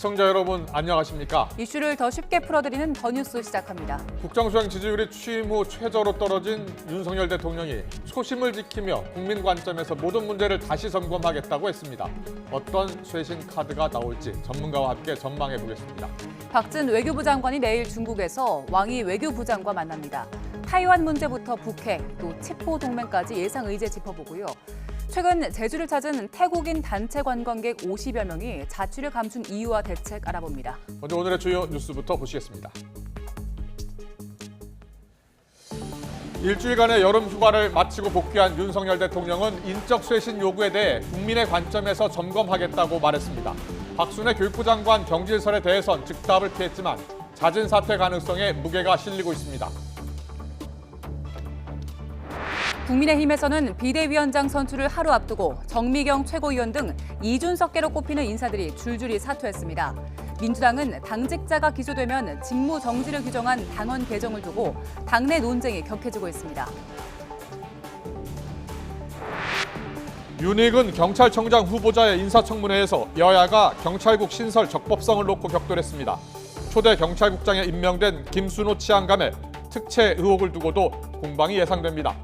시청자 여러분 안녕하십니까? 이슈를 더 쉽게 풀어드리는 더 뉴스 시작합니다. 국정수행 지지율이 취임 후 최저로 떨어진 윤석열 대통령이 초심을 지키며 국민 관점에서 모든 문제를 다시 점검하겠다고 했습니다. 어떤 쇄신 카드가 나올지 전문가와 함께 전망해 보겠습니다. 박진 외교부 장관이 내일 중국에서 왕이 외교부장과 만납니다. 타이완 문제부터 북핵, 또 치포 동맹까지 예상 의제 짚어보고요. 최근 제주를 찾은 태국인 단체 관광객 50여 명이 자취를 감춘 이유와 대책 알아봅니다. 먼저 오늘의 주요 뉴스부터 보시겠습니다. 일주일간의 여름 휴가를 마치고 복귀한 윤석열 대통령은 인적 쇄신 요구에 대해 국민의 관점에서 점검하겠다고 말했습니다. 박순애 교육부 장관 경질설에 대해선 즉답을 피했지만 잦은 사퇴 가능성에 무게가 실리고 있습니다. 국민의힘에서는 비대위원장 선출을 하루 앞두고 정미경 최고위원 등 이준석계로 꼽히는 인사들이 줄줄이 사퇴했습니다. 민주당은 당직자가 기소되면 직무 정지를 규정한 당원 개정을 두고 당내 논쟁이 격해지고 있습니다. 윤익은 경찰청장 후보자의 인사청문회에서 여야가 경찰국 신설 적법성을 놓고 격돌했습니다. 초대 경찰국장에 임명된 김순호 치안감의 특채 의혹을 두고도 공방이 예상됩니다.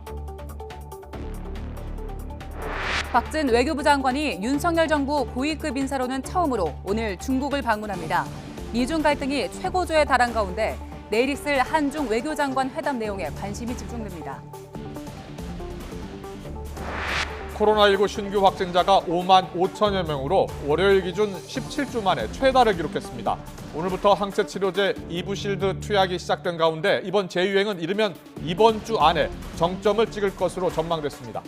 박진 외교부 장관이 윤석열 정부 고위급 인사로는 처음으로 오늘 중국을 방문합니다. 미중 갈등이 최고조에 달한 가운데 내일 있을 한중 외교장관 회담 내용에 관심이 집중됩니다. 코로나19 신규 확진자가 5만 5천여 명으로 월요일 기준 17주 만에 최다를 기록했습니다. 오늘부터 항체 치료제 이부실드 투약이 시작된 가운데 이번 재유행은 이르면 이번 주 안에 정점을 찍을 것으로 전망됐습니다.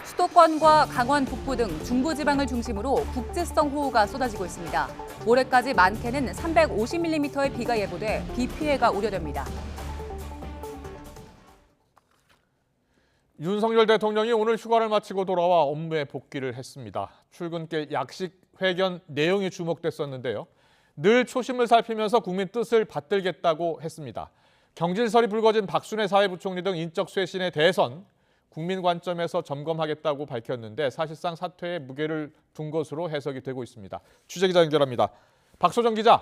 수도권과 강원 북부 등 중부지방을 중심으로 국지성 호우가 쏟아지고 있습니다. 모레까지 많게는 350mm의 비가 예보돼 비 피해가 우려됩니다. 윤석열 대통령이 오늘 휴가를 마치고 돌아와 업무에 복귀를 했습니다. 출근길 약식 회견 내용이 주목됐었는데요. 늘 초심을 살피면서 국민 뜻을 받들겠다고 했습니다. 경질설이 불거진 박순애 사회부총리 등 인적 쇄신에 대해선 국민 관점에서 점검하겠다고 밝혔는데 사실상 사퇴에 무게를 둔 것으로 해석이 되고 있습니다. 취재기자 연결합니다. 박소정 기자.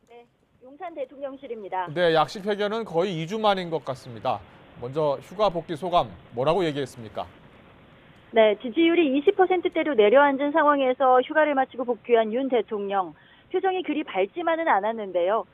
네, 용산 대통령실입니다. 네, 약식 회견은 거의 2주 만인 것 같습니다. 먼저 휴가 복귀 소감 뭐라고 얘기했습니까? 네, 지지율이 20%대로 내려앉은 상황에서 휴가를 마치고 복귀한 윤 대통령. 표정이 그리 밝지만은 않았는데요.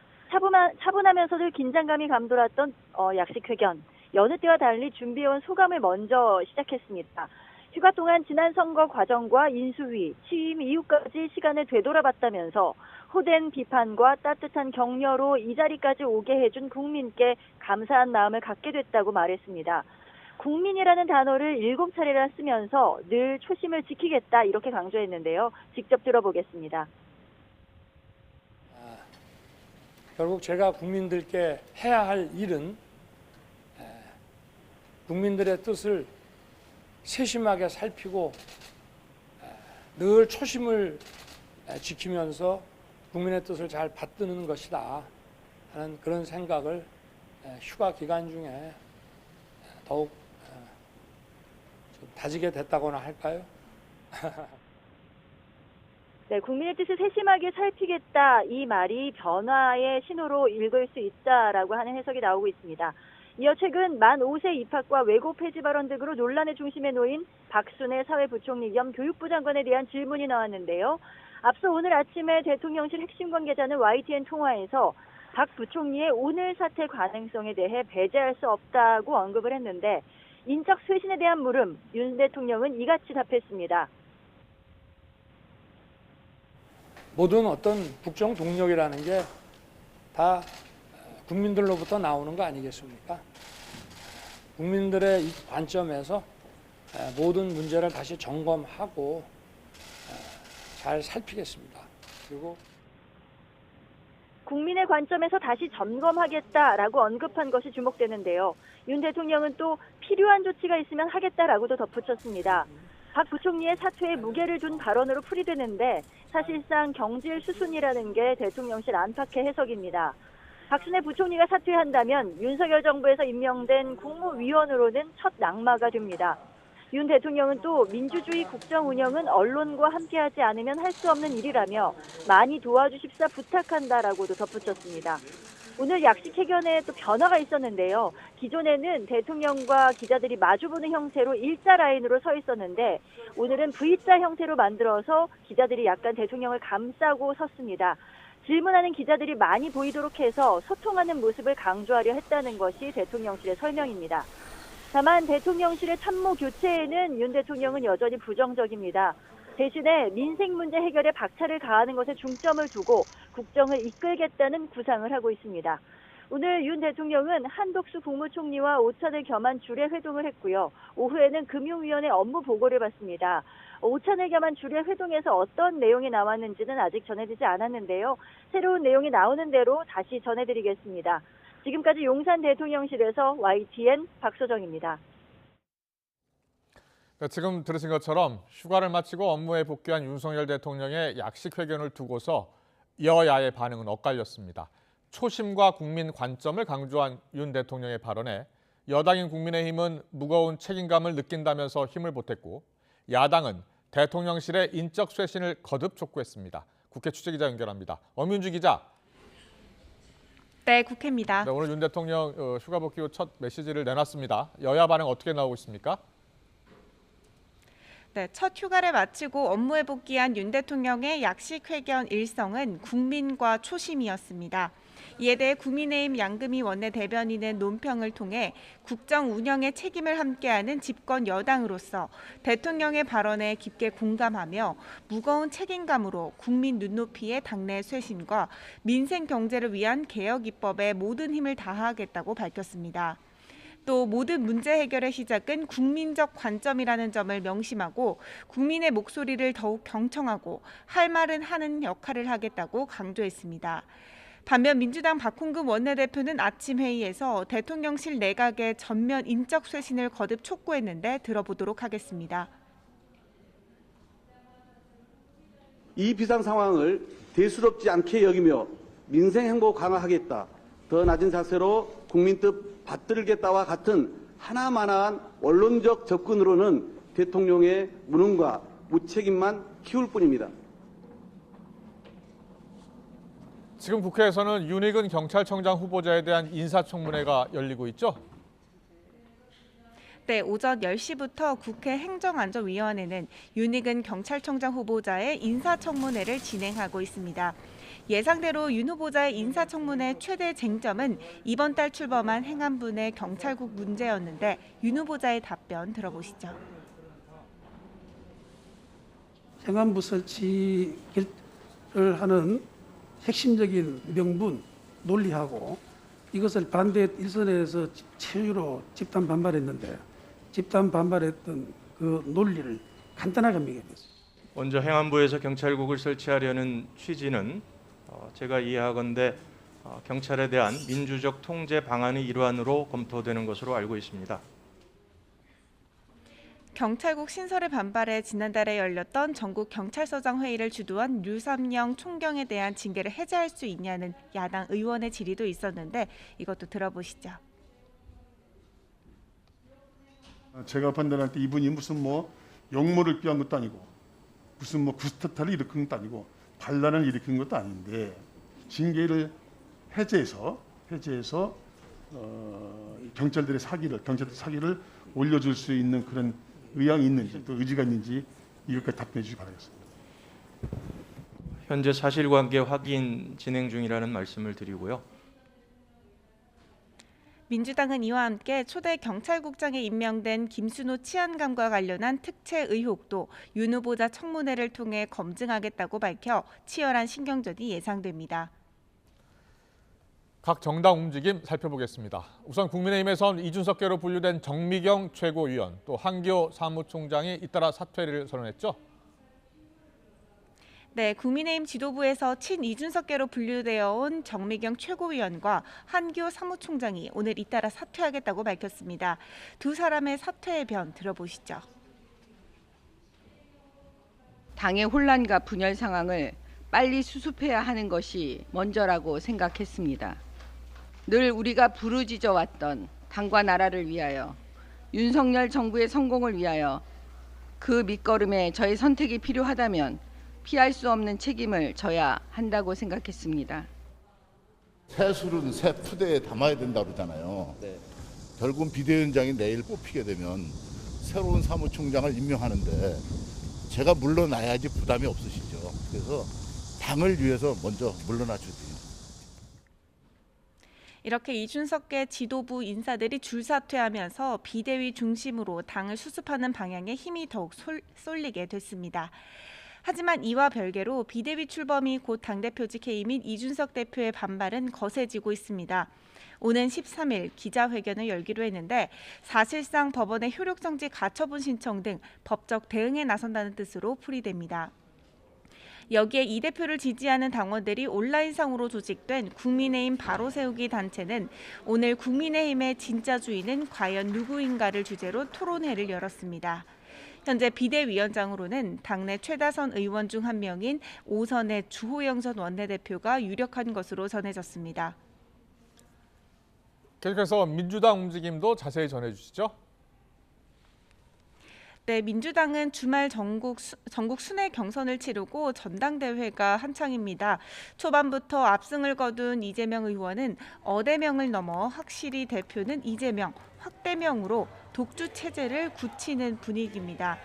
차분하면서도 긴장감이 감돌았던 약식 회견. 여느 때와 달리 준비해온 소감을 먼저 시작했습니다. 휴가 동안 지난 선거 과정과 인수위, 취임 이후까지 시간을 되돌아봤다면서 호된 비판과 따뜻한 격려로 이 자리까지 오게 해준 국민께 감사한 마음을 갖게 됐다고 말했습니다. 국민이라는 단어를 7차례나 쓰면서 늘 초심을 지키겠다 이렇게 강조했는데요. 직접 들어보겠습니다. 결국 제가 국민들께 해야 할 일은 국민들의 뜻을 세심하게 살피고 늘 초심을 지키면서 국민의 뜻을 잘 받드는 것이다 하는 그런 생각을 휴가 기간 중에 더욱 좀 다지게 됐다고나 할까요? 네, 국민의 뜻을 세심하게 살피겠다 이 말이 변화의 신호로 읽을 수 있다라고 하는 해석이 나오고 있습니다. 이어 최근 만 5세 입학과 외고 폐지 발언 등으로 논란의 중심에 놓인 박순애 사회부총리 겸 교육부 장관에 대한 질문이 나왔는데요. 앞서 오늘 아침에 대통령실 핵심 관계자는 YTN 통화에서 박 부총리의 오늘 사퇴 가능성에 대해 배제할 수 없다고 언급을 했는데 인적 쇄신에 대한 물음, 윤 대통령은 이같이 답했습니다. 모든 어떤 국정 동력이라는 게 다 국민들로부터 나오는 거 아니겠습니까? 국민들의 이 관점에서 모든 문제를 다시 점검하고 잘 살피겠습니다. 그리고 국민의 관점에서 다시 점검하겠다라고 언급한 것이 주목되는데요. 윤 대통령은 또 필요한 조치가 있으면 하겠다라고도 덧붙였습니다. 박 부총리의 사퇴에 무게를 둔 발언으로 풀이되는데 사실상 경질 수순이라는 게 대통령실 안팎의 해석입니다. 박순애 부총리가 사퇴한다면 윤석열 정부에서 임명된 국무위원으로는 첫 낙마가 됩니다. 윤 대통령은 또 민주주의 국정 운영은 언론과 함께하지 않으면 할 수 없는 일이라며 많이 도와주십사 부탁한다라고도 덧붙였습니다. 오늘 약식 회견에 또 변화가 있었는데요. 기존에는 대통령과 기자들이 마주보는 형태로 일자 라인으로 서 있었는데 오늘은 V자 형태로 만들어서 기자들이 약간 대통령을 감싸고 섰습니다. 질문하는 기자들이 많이 보이도록 해서 소통하는 모습을 강조하려 했다는 것이 대통령실의 설명입니다. 다만 대통령실의 참모 교체에는 윤 대통령은 여전히 부정적입니다. 대신에 민생 문제 해결에 박차를 가하는 것에 중점을 두고 국정을 이끌겠다는 구상을 하고 있습니다. 오늘 윤 대통령은 한덕수 국무총리와 오찬을 겸한 주례 회동을 했고요. 오후에는 금융위원회 업무 보고를 받습니다. 오찬을 겸한 주례 회동에서 어떤 내용이 나왔는지는 아직 전해지지 않았는데요. 새로운 내용이 나오는 대로 다시 전해드리겠습니다. 지금까지 용산 대통령실에서 YTN 박소정입니다. 네, 지금 들으신 것처럼 휴가를 마치고 업무에 복귀한 윤석열 대통령의 약식 회견을 두고서 여야의 반응은 엇갈렸습니다. 초심과 국민 관점을 강조한 윤 대통령의 발언에 여당인 국민의힘은 무거운 책임감을 느낀다면서 힘을 보탰고 야당은 대통령실의 인적 쇄신을 거듭 촉구했습니다. 국회 취재기자 연결합니다. 엄윤주 기자. 네, 국회입니다. 네, 오늘 윤 대통령 휴가 복귀 후 첫 메시지를 내놨습니다. 여야 반응 어떻게 나오고 있습니까? 네, 첫 휴가를 마치고 업무에 복귀한 윤 대통령의 약식 회견 일성은 국민과 초심이었습니다. 이에 대해 국민의힘 양금희 원내대변인은 논평을 통해 국정 운영의 책임을 함께하는 집권 여당으로서 대통령의 발언에 깊게 공감하며 무거운 책임감으로 국민 눈높이의 당내 쇄신과 민생 경제를 위한 개혁 입법에 모든 힘을 다하겠다고 밝혔습니다. 또 모든 문제 해결의 시작은 국민적 관점이라는 점을 명심하고 국민의 목소리를 더욱 경청하고 할 말은 하는 역할을 하겠다고 강조했습니다. 반면 민주당 박홍근 원내대표는 아침 회의에서 대통령실 내각의 전면 인적 쇄신을 거듭 촉구했는데 들어보도록 하겠습니다. 이 비상 상황을 대수롭지 않게 여기며 민생 행보 강화하겠다. 더 낮은 자세로 국민 뜻 받들겠다와 같은 하나만한 원론적 접근으로는 대통령의 무능과 무책임만 키울 뿐입니다. 지금 국회에서는 윤익은 경찰청장 후보자에 대한 인사청문회가 열리고 있죠? 네, 오전 10시부터 국회 행정안전위원회는 윤익은 경찰청장 후보자의 인사청문회를 진행하고 있습니다. 예상대로 윤 후보자의 인사청문회 최대 쟁점은 이번 달 출범한 행안부 내 경찰국 문제였는데 윤 후보자의 답변 들어보시죠. 행안부 설치를 하는 핵심적인 명분, 논리하고 이것을 반대 일선에서 최유로 집단 반발했는데 집단 반발했던 그 논리를 간단하게 명했습니다. 먼저 행안부에서 경찰국을 설치하려는 취지는 제가 이해하건대 경찰에 대한 민주적 통제 방안의 일환으로 검토되는 것으로 알고 있습니다. 경찰국 신설에 반발해 지난달에 열렸던 전국 경찰서장 회의를 주도한 류삼영 총경에 대한 징계를 해제할 수 있냐는 야당 의원의 질의도 있었는데 이것도 들어보시죠. 제가 판단할 때 이분이 무슨 역모를 꾀한 것도 아니고 무슨 구스타타를 일으킨 것도 아니고 반란을 일으킨 것도 아닌데 징계를 해제해서 경찰들의 사기를 올려줄 수 있는 그런 의향이 있는지 또 의지가 있는지 이것까지 답변해 주시기 바라겠습니다. 현재 사실관계 확인 진행 중이라는 말씀을 드리고요. 민주당은 이와 함께 초대 경찰국장에 임명된 김순호 치안감과 관련한 특채 의혹도 윤 후보자 청문회를 통해 검증하겠다고 밝혀 치열한 신경전이 예상됩니다. 각 정당 움직임 살펴보겠습니다. 우선 국민의힘에선 이준석계로 분류된 정미경 최고위원, 또 한기호 사무총장이 잇따라 사퇴를 선언했죠? 네, 국민의힘 지도부에서 친이준석계로 분류되어 온 정미경 최고위원과 한기호 사무총장이 오늘 잇따라 사퇴하겠다고 밝혔습니다. 두 사람의 사퇴의 변 들어보시죠. 당의 혼란과 분열 상황을 빨리 수습해야 하는 것이 먼저라고 생각했습니다. 늘 우리가 부르짖어 왔던 당과 나라를 위하여 윤석열 정부의 성공을 위하여 그 밑거름에 저의 선택이 필요하다면 피할 수 없는 책임을 져야 한다고 생각했습니다. 새 술은 새 푸대에 담아야 된다고 그러잖아요. 결국은 비대위원장이 내일 뽑히게 되면 새로운 사무총장을 임명하는데 제가 물러나야지 부담이 없으시죠. 그래서 당을 위해서 먼저 물러나 주세요. 이렇게 이준석계 지도부 인사들이 줄사퇴하면서 비대위 중심으로 당을 수습하는 방향에 힘이 더욱 쏠리게 됐습니다. 하지만 이와 별개로 비대위 출범이 곧 당대표직 해임인 이준석 대표의 반발은 거세지고 있습니다. 오는 13일 기자회견을 열기로 했는데 사실상 법원의 효력정지 가처분 신청 등 법적 대응에 나선다는 뜻으로 풀이됩니다. 여기에 이 대표를 지지하는 당원들이 온라인상으로 조직된 국민의힘 바로세우기 단체는 오늘 국민의힘의 진짜 주인은 과연 누구인가를 주제로 토론회를 열었습니다. 현재 비대위원장으로는 당내 최다선 의원 중 한 명인 5선의 주호영 전 원내대표가 유력한 것으로 전해졌습니다. 계속해서 민주당 움직임도 자세히 전해주시죠. 네, 민주당은 주말 전국 순회 경선을 치르고 전당대회가 한창입니다. 초반부터 압승을 거둔 이재명 의원은 어대명을 넘어 확실히 대표는 이재명, 확대명으로 독주 체제를 굳히는 분위기입니다.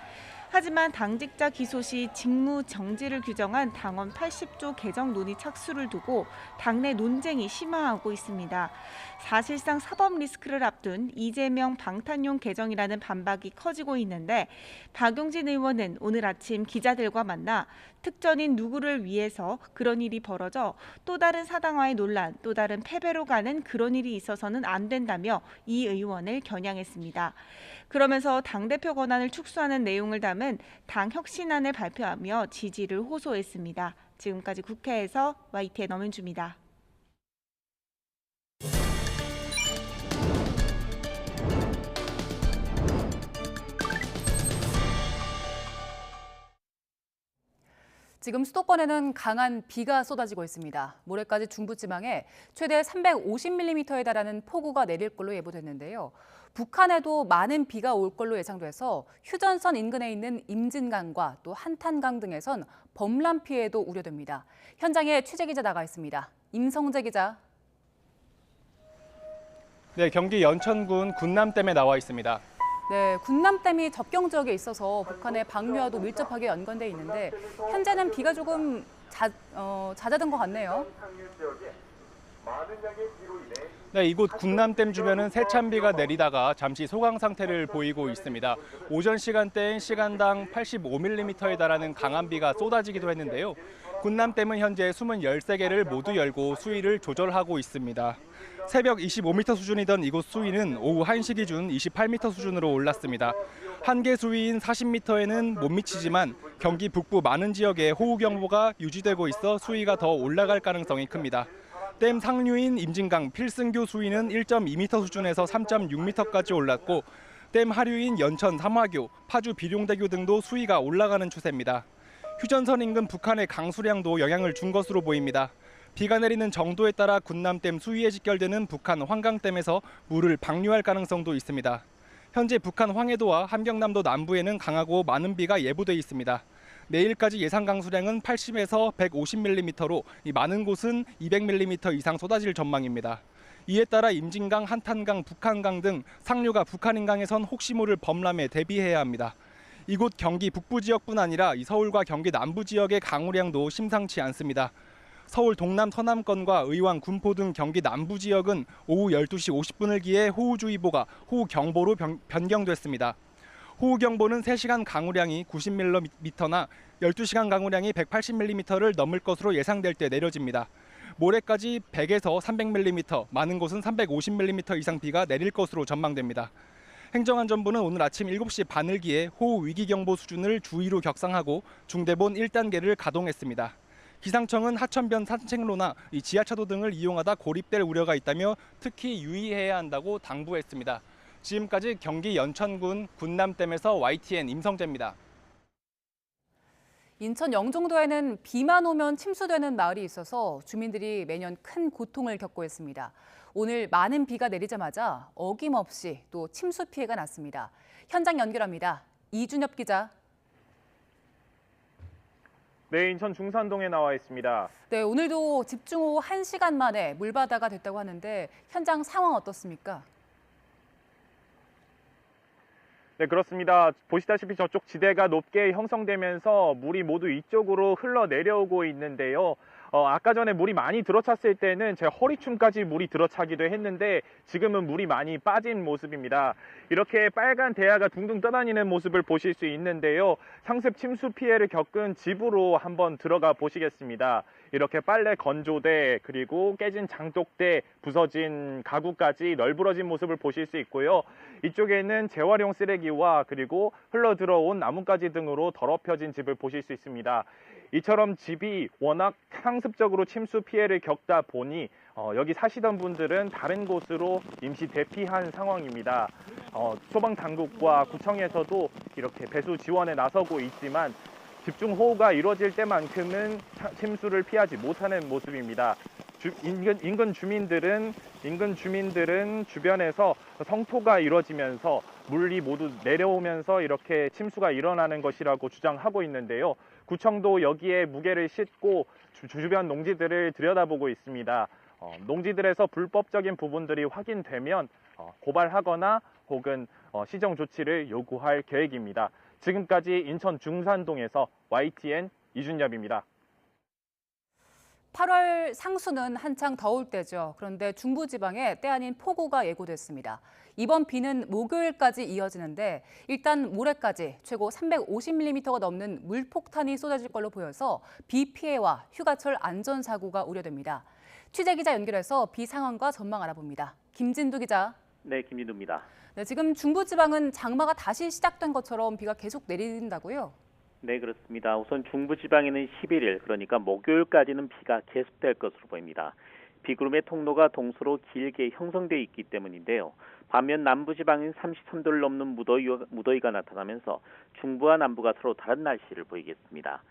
하지만 당직자 기소 시 직무 정지를 규정한 당원 80조 개정 논의 착수를 두고 당내 논쟁이 심화하고 있습니다. 사실상 사법 리스크를 앞둔 이재명 방탄용 개정이라는 반박이 커지고 있는데 박용진 의원은 오늘 아침 기자들과 만나 특전인 누구를 위해서 그런 일이 벌어져 또 다른 사당화의 논란, 또 다른 패배로 가는 그런 일이 있어서는 안 된다며 이 의원을 겨냥했습니다. 그러면서 당대표 권한을 축소하는 내용을 담은 당 혁신안을 발표하며 지지를 호소했습니다. 지금까지 국회에서 YTN 엄은주입니다. 지금 수도권에는 강한 비가 쏟아지고 있습니다. 모레까지 중부지방에 최대 350mm에 달하는 폭우가 내릴 걸로 예보됐는데요. 북한에도 많은 비가 올 걸로 예상돼서 휴전선 인근에 있는 임진강과 또 한탄강 등에선 범람 피해도 우려됩니다. 현장에 취재 기자 나가 있습니다. 임성재 기자. 네, 경기 연천군 군남댐에 나와 있습니다. 네, 군남댐이 접경 지역에 있어서 북한의 방류와도 밀접하게 연관돼 있는데 현재는 비가 조금 잦아든 것 같네요. 네, 이곳 군남댐 주변은 세찬비가 내리다가 잠시 소강 상태를 보이고 있습니다. 오전 시간대엔 시간당 85mm에 달하는 강한 비가 쏟아지기도 했는데요. 군남댐은 현재 숨은 13개를 모두 열고 수위를 조절하고 있습니다. 새벽 25m 수준이던 이곳 수위는 오후 1시 기준 28m 수준으로 올랐습니다. 한계 수위인 40m에는 못 미치지만 경기 북부 많은 지역에 호우경보가 유지되고 있어 수위가 더 올라갈 가능성이 큽니다. 댐 상류인 임진강 필승교 수위는 1.2m 수준에서 3.6m까지 올랐고 댐 하류인 연천 삼화교, 파주 비룡대교 등도 수위가 올라가는 추세입니다. 휴전선 인근 북한의 강수량도 영향을 준 것으로 보입니다. 비가 내리는 정도에 따라 군남댐 수위에 직결되는 북한 환강댐에서 물을 방류할 가능성도 있습니다. 현재 북한 황해도와 함경남도 남부에는 강하고 많은 비가 예보돼 있습니다. 내일까지 예상 강수량은 80에서 150mm로 많은 곳은 200mm 이상 쏟아질 전망입니다. 이에 따라 임진강, 한탄강, 북한강 등 상류가 북한 인강에선 혹시 모를 범람에 대비해야 합니다. 이곳 경기 북부 지역뿐 아니라 서울과 경기 남부 지역의 강우량도 심상치 않습니다. 서울 동남 서남권과 의왕, 군포 등 경기 남부 지역은 오후 12시 50분을 기해 호우주의보가 호우경보로 변경됐습니다. 호우경보는 3시간 강우량이 90mm나 12시간 강우량이 180mm를 넘을 것으로 예상될 때 내려집니다. 모레까지 100에서 300mm, 많은 곳은 350mm 이상 비가 내릴 것으로 전망됩니다. 행정안전부는 오늘 아침 7시 반을 기해 호우위기경보 수준을 주의로 격상하고 중대본 1단계를 가동했습니다. 기상청은 하천변 산책로나 지하차도 등을 이용하다 고립될 우려가 있다며 특히 유의해야 한다고 당부했습니다. 지금까지 경기 연천군 군남댐에서 YTN 임성재입니다. 인천 영종도에는 비만 오면 침수되는 마을이 있어서 주민들이 매년 큰 고통을 겪고 있습니다. 오늘 많은 비가 내리자마자 어김없이 또 침수 피해가 났습니다. 현장 연결합니다. 이준엽 기자. 네, 인천 중산동에 나와 있습니다. 네, 오늘도 집중호우 1시간 만에 물바다가 됐다고 하는데 현장 상황 어떻습니까? 네, 그렇습니다. 보시다시피 저쪽 지대가 높게 형성되면서 물이 모두 이쪽으로 흘러내려오고 있는데요. 아까 전에 물이 많이 들어찼을 때는 제 허리춤까지 물이 들어차기도 했는데 지금은 물이 많이 빠진 모습입니다. 이렇게 빨간 대야가 둥둥 떠다니는 모습을 보실 수 있는데요. 상습 침수 피해를 겪은 집으로 한번 들어가 보시겠습니다. 이렇게 빨래 건조대, 그리고 깨진 장독대, 부서진 가구까지 널브러진 모습을 보실 수 있고요. 이쪽에는 재활용 쓰레기와 그리고 흘러들어온 나뭇가지 등으로 더럽혀진 집을 보실 수 있습니다. 이처럼 집이 워낙 상습적으로 침수 피해를 겪다 보니 여기 사시던 분들은 다른 곳으로 임시 대피한 상황입니다. 소방당국과 구청에서도 이렇게 배수 지원에 나서고 있지만 집중호우가 이루어질 때만큼은 침수를 피하지 못하는 모습입니다. 인근 주민들은 주변에서 성토가 이루어지면서 물이 모두 내려오면서 이렇게 침수가 일어나는 것이라고 주장하고 있는데요. 구청도 여기에 무게를 싣고 주변 농지들을 들여다보고 있습니다. 농지들에서 불법적인 부분들이 확인되면 고발하거나 혹은 시정 조치를 요구할 계획입니다. 지금까지 인천 중산동에서 YTN 이준엽입니다. 8월 상수는 한창 더울 때죠. 그런데 중부지방에 때 아닌 폭우가 예고됐습니다. 이번 비는 목요일까지 이어지는데 일단 모레까지 최고 350mm가 넘는 물폭탄이 쏟아질 걸로 보여서 비 피해와 휴가철 안전사고가 우려됩니다. 취재기자 연결해서 비 상황과 전망 알아봅니다. 김진두 기자. 네, 김진두입니다. 네, 지금 중부지방은 장마가 다시 시작된 것처럼 비가 계속 내린다고요? 네, 그렇습니다. 우선 중부지방에는 11일, 그러니까 목요일까지는 비가 계속될 것으로 보입니다. 비구름의 통로가 동서로 길게 형성돼 있기 때문인데요. 반면 남부지방은 33도를 넘는 무더위가 나타나면서 중부와 남부가 서로 다른 날씨를 보이겠습니다.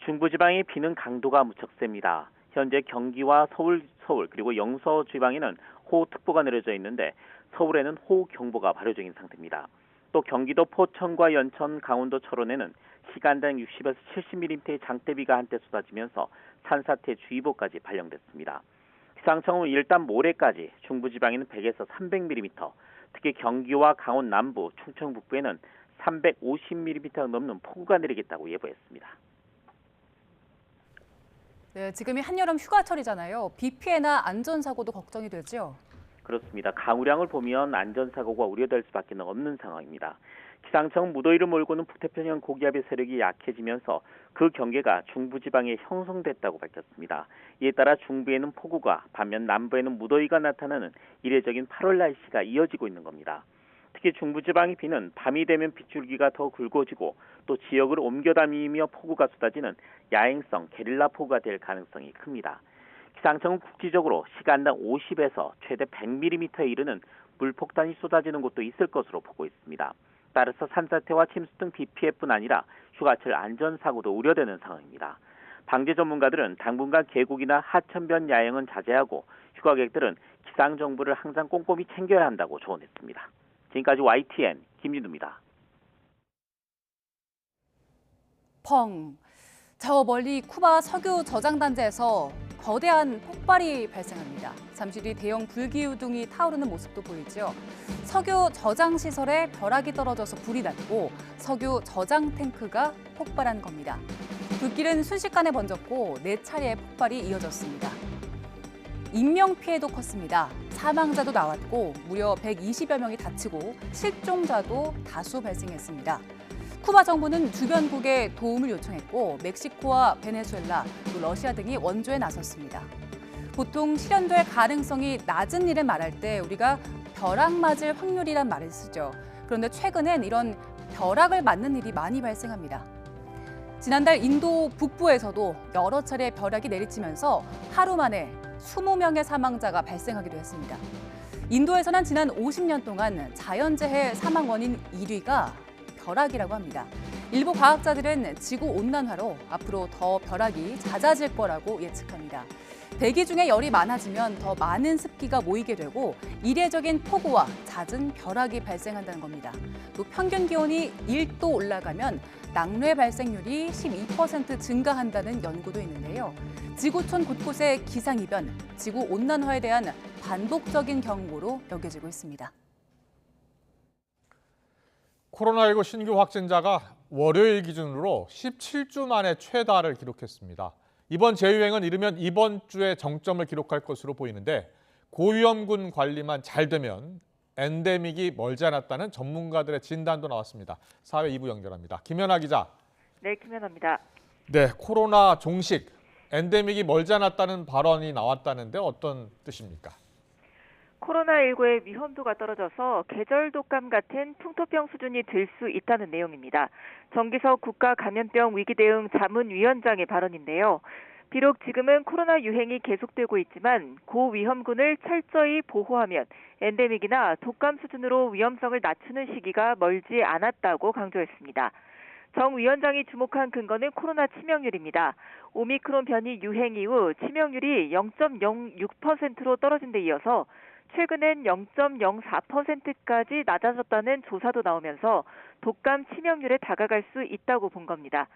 중부지방의 비는 강도가 무척 셉니다. 현재 경기와 서울 그리고 영서 지방에는 호우특보가 내려져 있는데 서울에는 호우경보가 발효 중인 상태입니다. 또 경기도 포천과 연천, 강원도 철원에는 시간당 60에서 70mm의 장대비가 한때 쏟아지면서 산사태 주의보까지 발령됐습니다. 기상청은 일단 모레까지 중부지방에는 100에서 300mm, 특히 경기와 강원 남부, 충청 북부에는 350mm가 넘는 폭우가 내리겠다고 예보했습니다. 네, 지금이 한여름 휴가철이잖아요. 비 피해나 안전사고도 걱정이 되죠? 그렇습니다. 강우량을 보면 안전사고가 우려될 수밖에 없는 상황입니다. 기상청은 무더위를 몰고는 북태평양 고기압의 세력이 약해지면서 그 경계가 중부지방에 형성됐다고 밝혔습니다. 이에 따라 중부에는 폭우가, 반면 남부에는 무더위가 나타나는 이례적인 8월 날씨가 이어지고 있는 겁니다. 특히 중부지방의 비는 밤이 되면 빗줄기가 더 굵어지고 또 지역을 옮겨다니며 폭우가 쏟아지는 야행성 게릴라 폭우가 될 가능성이 큽니다. 기상청은 국지적으로 시간당 50에서 최대 100mm에 이르는 물폭탄이 쏟아지는 곳도 있을 것으로 보고 있습니다. 따라서 산사태와 침수 등 비 피해뿐 아니라 휴가철 안전사고도 우려되는 상황입니다. 방재 전문가들은 당분간 계곡이나 하천변 야영은 자제하고 휴가객들은 기상정보를 항상 꼼꼼히 챙겨야 한다고 조언했습니다. 지금까지 YTN 김진두입니다. 펑! 저 멀리 쿠바 석유 저장단지에서 거대한 폭발이 발생합니다. 잠시 뒤 대형 불기우등이 타오르는 모습도 보이죠. 석유 저장 시설에 벼락이 떨어져서 불이 났고 석유 저장 탱크가 폭발한 겁니다. 불길은 순식간에 번졌고 4차례의 폭발이 이어졌습니다. 인명 피해도 컸습니다. 사망자도 나왔고 무려 120여 명이 다치고 실종자도 다수 발생했습니다. 쿠바 정부는 주변국에 도움을 요청했고 멕시코와 베네수엘라, 또 러시아 등이 원조에 나섰습니다. 보통 실현될 가능성이 낮은 일을 말할 때 우리가 벼락 맞을 확률이란 말을 쓰죠. 그런데 최근엔 이런 벼락을 맞는 일이 많이 발생합니다. 지난달 인도 북부에서도 여러 차례 벼락이 내리치면서 하루 만에 20명의 사망자가 발생하기도 했습니다. 인도에서는 지난 50년 동안 자연재해 사망 원인 1위가 벼락이라고 합니다. 일부 과학자들은 지구 온난화로 앞으로 더 벼락이 잦아질 거라고 예측합니다. 대기 중에 열이 많아지면 더 많은 습기가 모이게 되고 이례적인 폭우와 잦은 벼락이 발생한다는 겁니다. 또 평균 기온이 1도 올라가면 낙뢰 발생률이 12% 증가한다는 연구도 있는데요. 지구촌 곳곳의 기상이변, 지구 온난화에 대한 반복적인 경고로 여겨지고 있습니다. 코로나19 신규 확진자가 월요일 기준으로 17주 만에 최다를 기록했습니다. 이번 재유행은 이르면 이번 주에 정점을 기록할 것으로 보이는데 고위험군 관리만 잘 되면 엔데믹이 멀지 않았다는 전문가들의 진단도 나왔습니다. 사회 2부 연결합니다. 김연아 기자. 네, 김연아입니다. 네, 코로나 종식, 엔데믹이 멀지 않았다는 발언이 나왔다는데 어떤 뜻입니까? 코로나19의 위험도가 떨어져서 계절 독감 같은 풍토병 수준이 될 수 있다는 내용입니다. 정기석 국가감염병 위기대응 자문위원장의 발언인데요. 비록 지금은 코로나 유행이 계속되고 있지만 고위험군을 철저히 보호하면 엔데믹이나 독감 수준으로 위험성을 낮추는 시기가 멀지 않았다고 강조했습니다. 정 위원장이 주목한 근거는 코로나 치명률입니다. 오미크론 변이 유행 이후 치명률이 0.06%로 떨어진 데 이어서 최근엔 0.04%까지 낮아졌다는 조사도 나오면서 독감 치명률에 다가갈 수 있다고 본 겁니다.